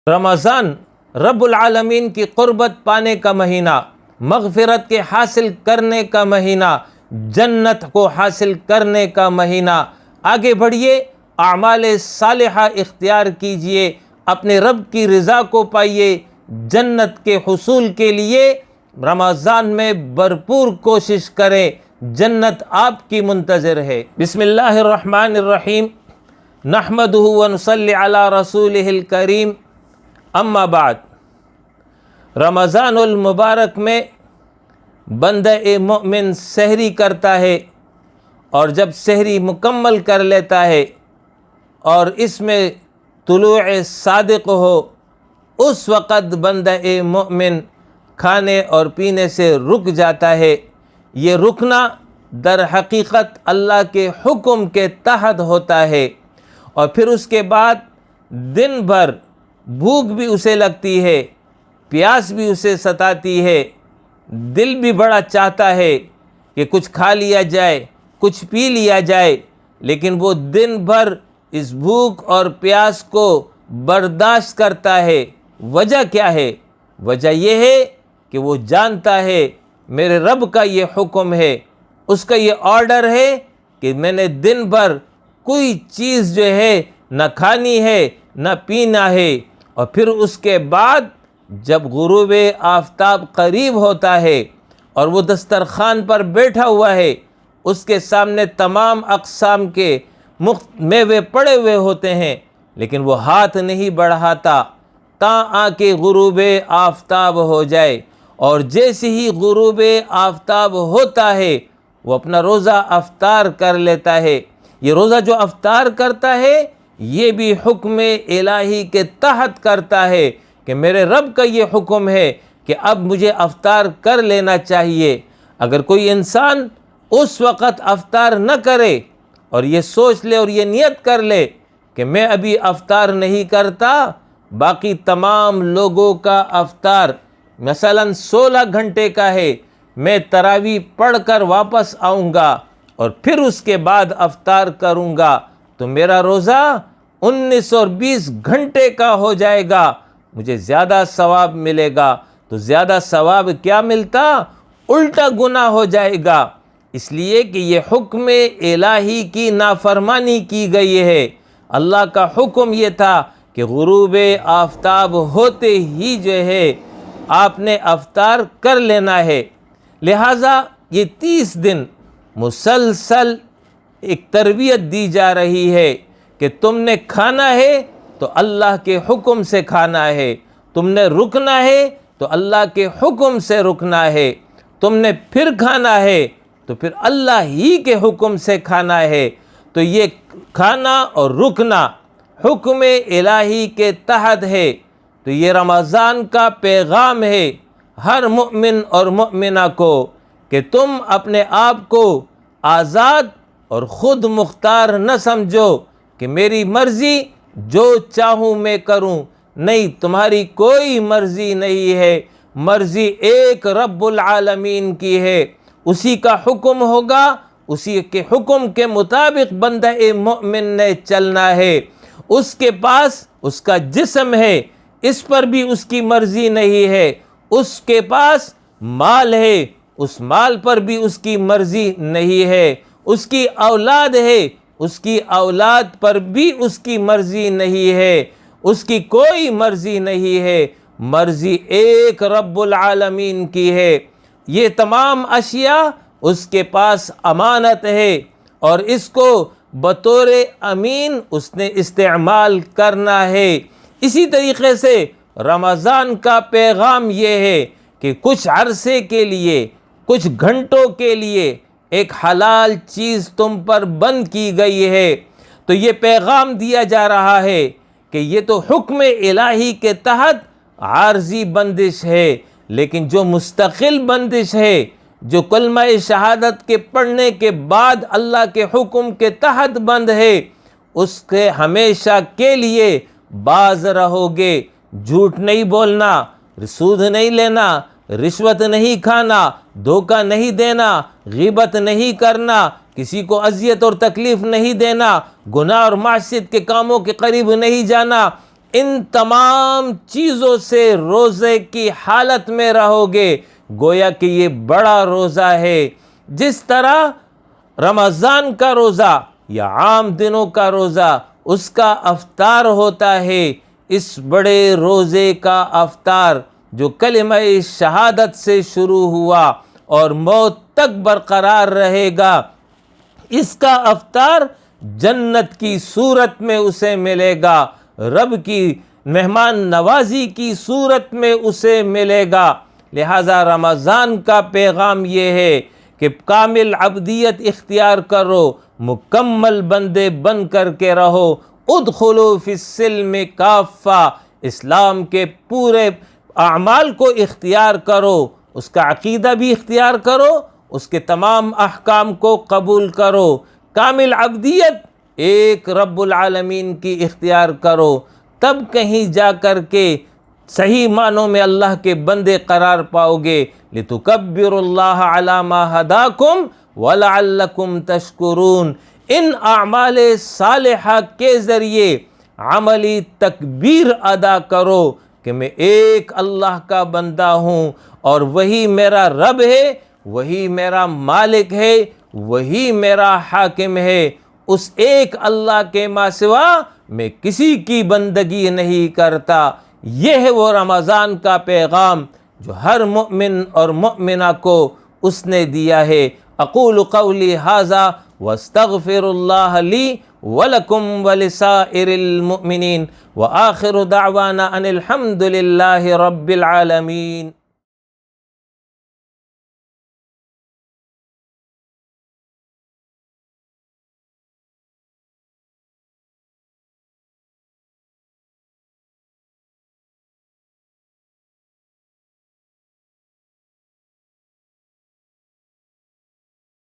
رمضان رب العالمین کی قربت پانے کا مہینہ، مغفرت کے حاصل کرنے کا مہینہ، جنت کو حاصل کرنے کا مہینہ۔ آگے بڑھیے، اعمال صالحہ اختیار کیجئے، اپنے رب کی رضا کو پائیے، جنت کے حصول کے لیے رمضان میں بھرپور کوشش کریں، جنت آپ کی منتظر ہے۔ بسم اللہ الرحمن الرحیم، نحمدہ ونصلی علی رسولہ الکریم، اما بعد۔ رمضان المبارک میں بندہ مومن سحری کرتا ہے، اور جب سحری مکمل کر لیتا ہے اور اس میں طلوع صادق ہو، اس وقت بندہ مومن کھانے اور پینے سے رک جاتا ہے۔ یہ رکنا در حقیقت اللہ کے حکم کے تحت ہوتا ہے، اور پھر اس کے بعد دن بھر بھوک بھی اسے لگتی ہے، پیاس بھی اسے ستاتی ہے، دل بھی بڑا چاہتا ہے کہ کچھ کھا لیا جائے، کچھ پی لیا جائے، لیکن وہ دن بھر اس بھوک اور پیاس کو برداشت کرتا ہے۔ وجہ کیا ہے؟ وجہ یہ ہے کہ وہ جانتا ہے میرے رب کا یہ حکم ہے، اس کا یہ آرڈر ہے کہ میں نے دن بھر کوئی چیز جو ہے نہ کھانی ہے نہ پینا ہے۔ اور پھر اس کے بعد جب غروب آفتاب قریب ہوتا ہے اور وہ دسترخوان پر بیٹھا ہوا ہے، اس کے سامنے تمام اقسام کے میوے پڑے ہوئے ہوتے ہیں، لیکن وہ ہاتھ نہیں بڑھاتا تاں آ کے غروب آفتاب ہو جائے۔ اور جیسے ہی غروب آفتاب ہوتا ہے وہ اپنا روزہ افطار کر لیتا ہے۔ یہ روزہ جو افطار کرتا ہے یہ بھی حکم الہی کے تحت کرتا ہے کہ میرے رب کا یہ حکم ہے کہ اب مجھے افطار کر لینا چاہیے۔ اگر کوئی انسان اس وقت افطار نہ کرے اور یہ سوچ لے اور یہ نیت کر لے کہ میں ابھی افطار نہیں کرتا، باقی تمام لوگوں کا افطار مثلا 16 گھنٹے کا ہے، میں تراویح پڑھ کر واپس آؤں گا اور پھر اس کے بعد افطار کروں گا، تو میرا روزہ 19 اور 20 گھنٹے کا ہو جائے گا، مجھے زیادہ ثواب ملے گا۔ تو زیادہ ثواب کیا ملتا؟ الٹا گناہ ہو جائے گا، اس لیے کہ یہ حکم الہی کی نافرمانی کی گئی ہے۔ اللہ کا حکم یہ تھا کہ غروب آفتاب ہوتے ہی جو ہے آپ نے افطار کر لینا ہے۔ لہٰذا یہ 30 دن مسلسل ایک تربیت دی جا رہی ہے کہ تم نے کھانا ہے تو اللہ کے حکم سے کھانا ہے، تم نے رکنا ہے تو اللہ کے حکم سے رکنا ہے، تم نے پھر کھانا ہے تو پھر اللہ ہی کے حکم سے کھانا ہے۔ تو یہ کھانا اور رکنا حکم الہی کے تحت ہے۔ تو یہ رمضان کا پیغام ہے ہر مومن اور مومنہ کو کہ تم اپنے آپ کو آزاد اور خود مختار نہ سمجھو کہ میری مرضی جو چاہوں میں کروں، نہیں، تمہاری کوئی مرضی نہیں ہے، مرضی ایک رب العالمین کی ہے، اسی کا حکم ہوگا، اسی کے حکم کے مطابق بندہ مومن نے چلنا ہے۔ اس کے پاس اس کا جسم ہے، اس پر بھی اس کی مرضی نہیں ہے، اس کے پاس مال ہے، اس مال پر بھی اس کی مرضی نہیں ہے، اس کی اولاد ہے، اس کی اولاد پر بھی اس کی مرضی نہیں ہے، اس کی کوئی مرضی نہیں ہے، مرضی ایک رب العالمین کی ہے۔ یہ تمام اشیاء اس کے پاس امانت ہے اور اس کو بطور امین اس نے استعمال کرنا ہے۔ اسی طریقے سے رمضان کا پیغام یہ ہے کہ کچھ عرصے کے لیے، کچھ گھنٹوں کے لیے ایک حلال چیز تم پر بند کی گئی ہے۔ تو یہ پیغام دیا جا رہا ہے کہ یہ تو حکم الہی کے تحت عارضی بندش ہے، لیکن جو مستقل بندش ہے، جو کلمہ شہادت کے پڑھنے کے بعد اللہ کے حکم کے تحت بند ہے، اس کے ہمیشہ کے لیے باز رہو گے۔ جھوٹ نہیں بولنا، سود نہیں لینا، رشوت نہیں کھانا، دھوکہ نہیں دینا، غیبت نہیں کرنا، کسی کو اذیت اور تکلیف نہیں دینا، گناہ اور معصیت کے کاموں کے قریب نہیں جانا، ان تمام چیزوں سے روزے کی حالت میں رہو گے، گویا کہ یہ بڑا روزہ ہے۔ جس طرح رمضان کا روزہ یا عام دنوں کا روزہ اس کا افطار ہوتا ہے، اس بڑے روزے کا افطار جو کلمہ شہادت سے شروع ہوا اور موت تک برقرار رہے گا، اس کا افطار جنت کی صورت میں اسے ملے گا، رب کی مہمان نوازی کی صورت میں اسے ملے گا۔ لہذا رمضان کا پیغام یہ ہے کہ کامل عبدیت اختیار کرو، مکمل بندے بن کر کے رہو۔ ادخلوا فی السلم کافہ، اسلام کے پورے اعمال کو اختیار کرو، اس کا عقیدہ بھی اختیار کرو، اس کے تمام احکام کو قبول کرو، کامل عبدیت ایک رب العالمین کی اختیار کرو، تب کہیں جا کر کے صحیح معنوں میں اللہ کے بندے قرار پاؤ گے۔ لِتُكَبِّرُوا اللَّهَ عَلَى مَا هَدَاكُمْ وَلَعَلَّكُمْ تَشْكُرُونَ۔ ان اعمال صالحہ کے ذریعے عملی تکبیر ادا کرو کہ میں ایک اللہ کا بندہ ہوں اور وہی میرا رب ہے، وہی میرا مالک ہے، وہی میرا حاکم ہے، اس ایک اللہ کے ماں سوا میں کسی کی بندگی نہیں کرتا۔ یہ ہے وہ رمضان کا پیغام جو ہر مؤمن اور مؤمنہ کو اس نے دیا ہے۔ اقول قولی ھذا واستغفر اللہ لی ولکم ولسائر المؤمنین وآخر دعوانا ان الحمد للہ رب العالمین۔